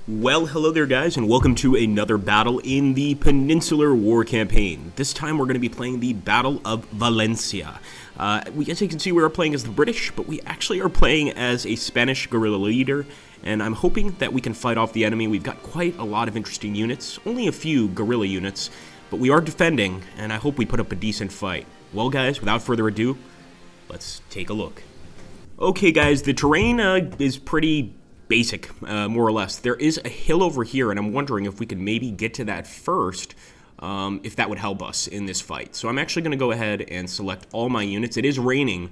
Well, hello there guys, and welcome to another battle in the Peninsular War campaign. This time we're going to be playing the Battle of Valencia. As you can see, we are playing as the British, but we actually are playing as a Spanish guerrilla leader, and I'm hoping that we can fight off the enemy. We've got quite a lot of interesting units, only a few guerrilla units, but we are defending, and I hope we put up a decent fight. Well guys, without further ado, let's take a look. Okay guys, the terrain is pretty basic, more or less. There is a hill over here, and I'm wondering if we could maybe get to that first, if that would help us in this fight. So I'm actually going to go ahead and select all my units. It is raining,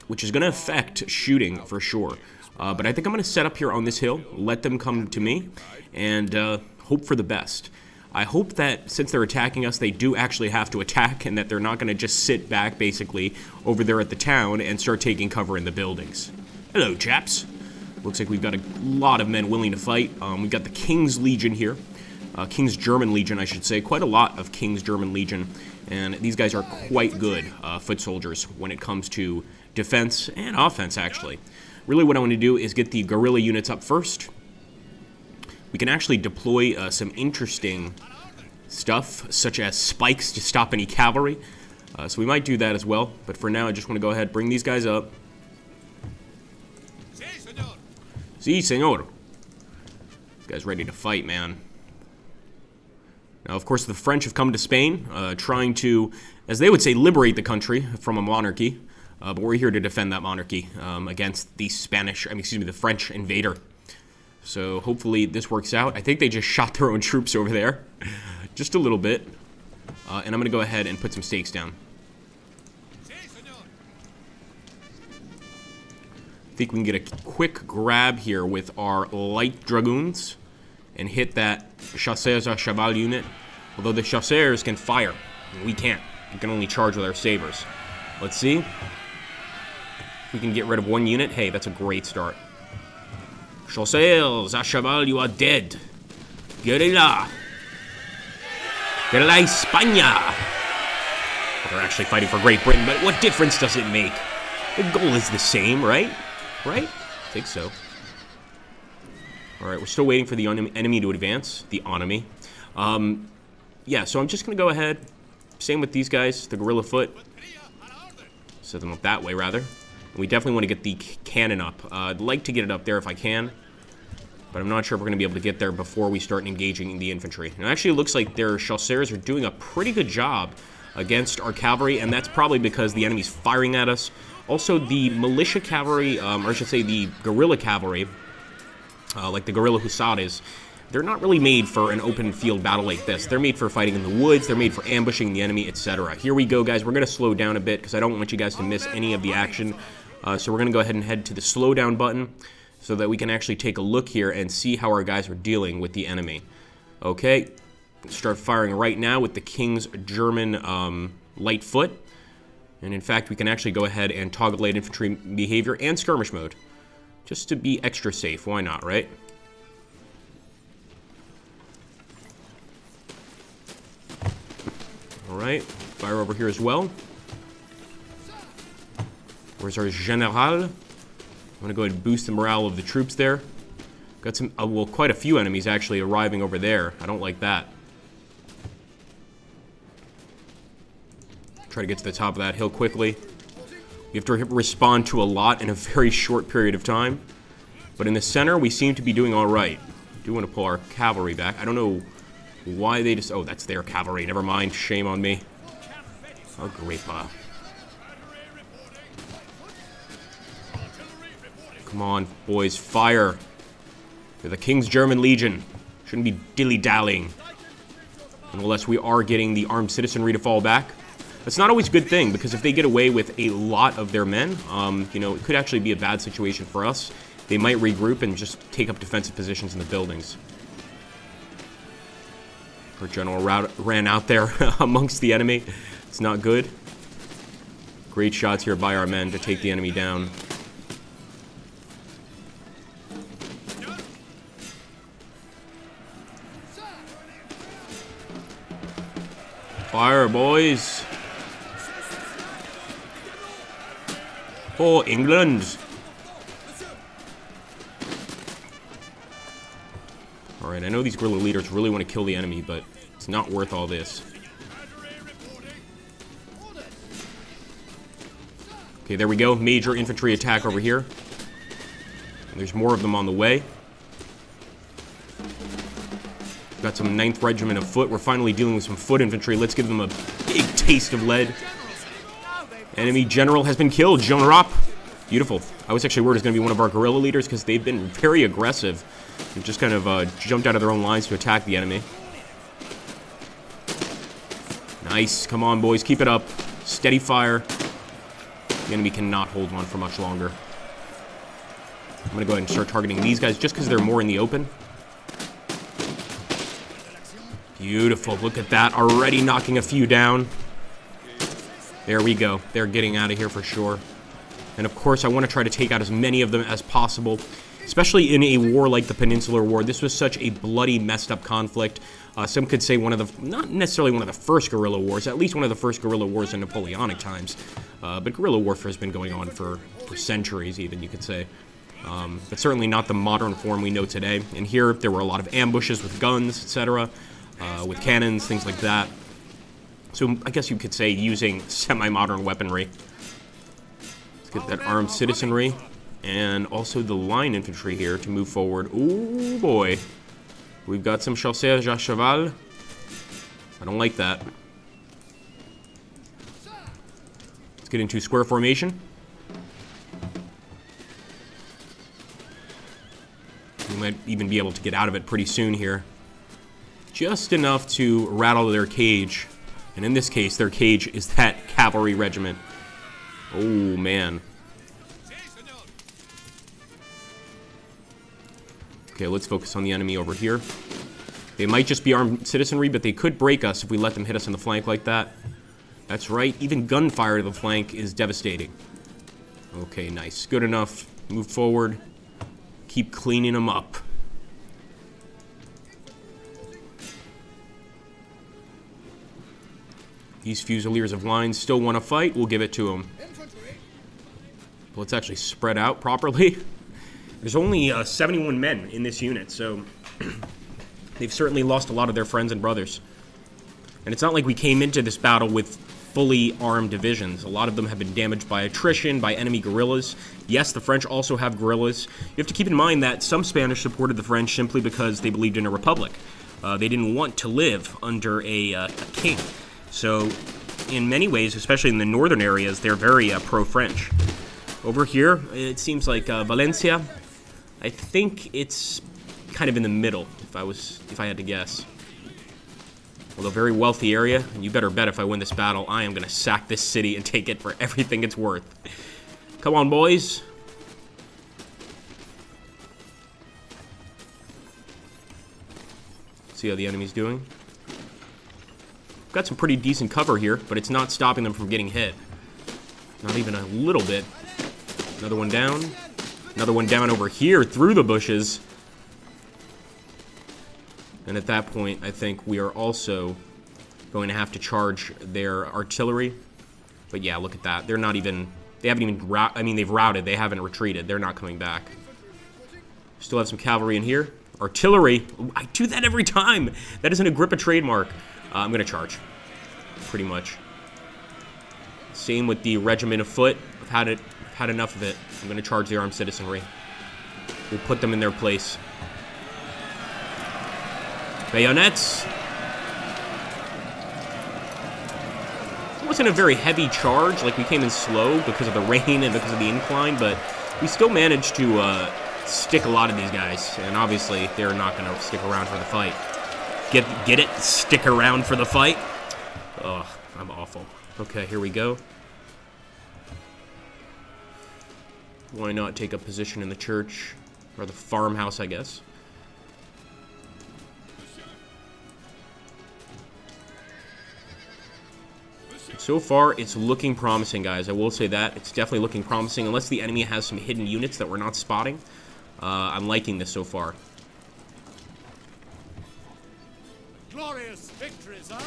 which is going to affect shooting for sure. But I think I'm going to set up here on this hill, let them come to me, and hope for the best. I hope that since they're attacking us, they do actually have to attack, and that they're not going to just sit back, basically, over there at the town and start taking cover in the buildings. Hello, chaps. Looks like we've got a lot of men willing to fight. We've got the King's Legion here. King's German Legion, I should say. Quite a lot of King's German Legion. And these guys are quite good foot soldiers when it comes to defense and offense, actually. Really what I want to do is get the guerrilla units up first. We can actually deploy some interesting stuff, such as spikes to stop any cavalry. So we might do that as well. But for now, I just want to go ahead and bring these guys up. Si, senor. This guy's ready to fight, man. Now, of course, the French have come to Spain, trying to, as they would say, liberate the country from a monarchy. But we're here to defend that monarchy against the the French invader. So hopefully this works out. I think they just shot their own troops over there. Just a little bit. And I'm going to go ahead and put some stakes down. I think we can get a quick grab here with our light dragoons and hit that chasseurs à cheval unit. Although the chasseurs can fire, and we can't. We can only charge with our sabers. Let's see. If we can get rid of one unit, hey, that's a great start. Chasseurs à cheval, you are dead. Guerrilla. Guerrilla España. They're actually fighting for Great Britain, but what difference does it make? The goal is the same, right? Right? I think so. Alright, we're still waiting for the enemy to advance. The enemy. Yeah, so I'm just going to go ahead. Same with these guys, the guerrilla foot. Set them up that way, rather. And we definitely want to get the cannon up. I'd like to get it up there if I can. But I'm not sure if we're going to be able to get there before we start engaging the infantry. And actually, it looks like their chasseurs are doing a pretty good job against our cavalry. And that's probably because the enemy's firing at us. Also, the militia cavalry, or I should say the guerrilla cavalry, like the guerrilla hussars, they're not really made for an open field battle like this. They're made for fighting in the woods, they're made for ambushing the enemy, etc. Here we go, guys. We're going to slow down a bit because I don't want you guys to miss any of the action. So we're going to go ahead and head to the slow down button so that we can actually take a look here and see how our guys are dealing with the enemy. Okay, start firing right now with the King's German light foot. And in fact, we can actually go ahead and toggle light infantry behavior and skirmish mode. Just to be extra safe. Why not, right? Alright. Fire over here as well. Where's our general? I'm going to go ahead and boost the morale of the troops there. Got some, well, quite a few enemies actually arriving over there. I don't like that. Try to get to the top of that hill quickly. We have to respond to a lot in a very short period of time. But in the center, we seem to be doing all right. I do want to pull our cavalry back. I don't know why they just... Oh, that's their cavalry. Never mind. Shame on me. Agrippa. Come on, boys. Fire. They're the King's German Legion. Shouldn't be dilly-dallying. Unless we are getting the armed citizenry to fall back. That's not always a good thing, because if they get away with a lot of their men, you know, it could actually be a bad situation for us. They might regroup and just take up defensive positions in the buildings. Our general ran out there amongst the enemy. It's not good. Great shots here by our men to take the enemy down. Fire, boys! For England! Alright, I know these guerrilla leaders really want to kill the enemy, but it's not worth all this. Okay, there we go. Major infantry attack over here. And there's more of them on the way. Got some 9th Regiment of foot. We're finally dealing with some foot infantry. Let's give them a big taste of lead. Enemy general has been killed. Jean-Rap. Beautiful. I was actually worried it was going to be one of our guerrilla leaders because they've been very aggressive. They've just kind of jumped out of their own lines to attack the enemy. Nice. Come on, boys. Keep it up. Steady fire. The enemy cannot hold on for much longer. I'm going to go ahead and start targeting these guys just because they're more in the open. Beautiful. Look at that. Already knocking a few down. There we go. They're getting out of here for sure. And of course, I want to try to take out as many of them as possible, especially in a war like the Peninsular War. This was such a bloody, messed up conflict. Some could say one of the, not necessarily one of the first guerrilla wars, at least one of the first guerrilla wars in Napoleonic times. But guerrilla warfare has been going on for centuries, even, you could say. But certainly not the modern form we know today. And here, there were a lot of ambushes with guns, etc., with cannons, things like that. So I guess you could say using semi-modern weaponry. Let's get that armed citizenry. And also the line infantry here to move forward. Ooh, boy. We've got some chasseurs à cheval. I don't like that. Let's get into square formation. We might even be able to get out of it pretty soon here. Just enough to rattle their cage. And in this case, their cage is that cavalry regiment. Oh, man. Okay, let's focus on the enemy over here. They might just be armed citizenry, but they could break us if we let them hit us in the flank like that. That's right. Even gunfire to the flank is devastating. Okay, nice. Good enough. Move forward. Keep cleaning them up. These Fusiliers of lines still want to fight. We'll give it to them. Let's actually spread out properly. There's only 71 men in this unit, so they've certainly lost a lot of their friends and brothers. And it's not like we came into this battle with fully armed divisions. A lot of them have been damaged by attrition, by enemy guerrillas. Yes, the French also have guerrillas. You have to keep in mind that some Spanish supported the French simply because they believed in a republic. They didn't want to live under a king. So, in many ways, especially in the northern areas, they're very pro-French. Over here, it seems like Valencia. I think it's kind of in the middle, if I had to guess. Although very wealthy area, and you better bet if I win this battle, I am going to sack this city and take it for everything it's worth. Come on, boys. See how the enemy's doing. Got some pretty decent cover here, but it's not stopping them from getting hit. Not even a little bit. Another one down. Another one down over here through the bushes. And at that point, I think we are also going to have to charge their artillery. But yeah, look at that. They're not even... They haven't even... I mean, they've routed. They haven't retreated. They're not coming back. Still have some cavalry in here. Artillery. I do that every time. That is an Agrippa trademark. I'm going to charge. Pretty much. Same with the regiment of foot. I've had enough of it. I'm going to charge the armed citizenry. We'll put them in their place. Bayonets. It wasn't a very heavy charge. Like, we came in slow because of the rain and because of the incline, but we still managed to stick a lot of these guys. And obviously, they're not going to stick around for the fight. Get it? Stick around for the fight? Ugh, I'm awful. Okay, here we go. Why not take a position in the church? Or the farmhouse, I guess. So far, it's looking promising, guys. I will say that. It's definitely looking promising. Unless the enemy has some hidden units that we're not spotting. I'm liking this so far. Glorious victory, sir,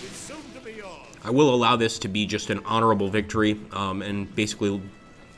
is soon to be yours. I will allow this to be just an honorable victory, and basically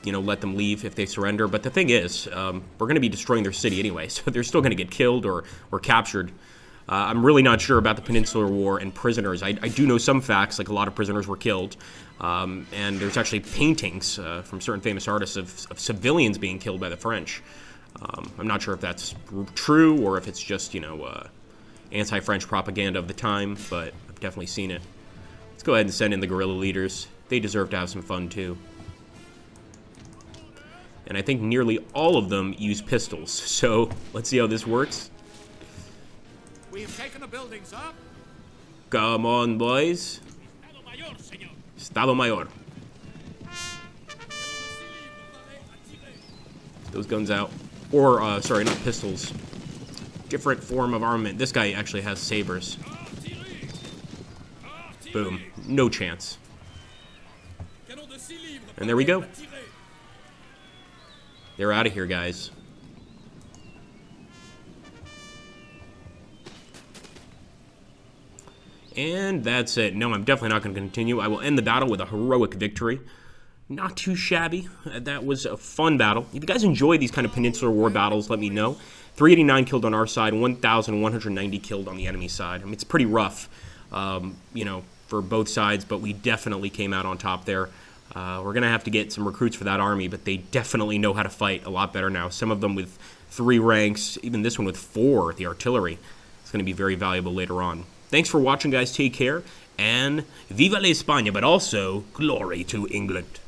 you know, let them leave if they surrender. But the thing is, we're going to be destroying their city anyway, so they're still going to get killed or captured. I'm really not sure about the Peninsular War and prisoners. I do know some facts, like a lot of prisoners were killed. And there's actually paintings from certain famous artists of civilians being killed by the French. I'm not sure if that's true or if it's just, you know, anti-French propaganda of the time, but I've definitely seen it. Let's go ahead and send in the guerrilla leaders. They deserve to have some fun, too. And I think nearly all of them use pistols, so let's see how this works. We have taken a building, sir. Come on, boys. Estado Mayor. Those guns out. Or, sorry, not pistols. Different form of armament. This guy actually has sabers. Boom. No chance. And there we go. They're out of here, guys. And that's it. No, I'm definitely not going to continue. I will end the battle with a heroic victory. Not too shabby. That was a fun battle. If you guys enjoy these kind of Peninsular War battles, let me know. 389 killed on our side, 1,190 killed on the enemy side. I mean, it's pretty rough, you know, for both sides, but we definitely came out on top there. We're going to have to get some recruits for that army, but they definitely know how to fight a lot better now. Some of them with 3 ranks, even this one with 4, the artillery. It's going to be very valuable later on. Thanks for watching, guys. Take care, and viva la España, but also glory to England.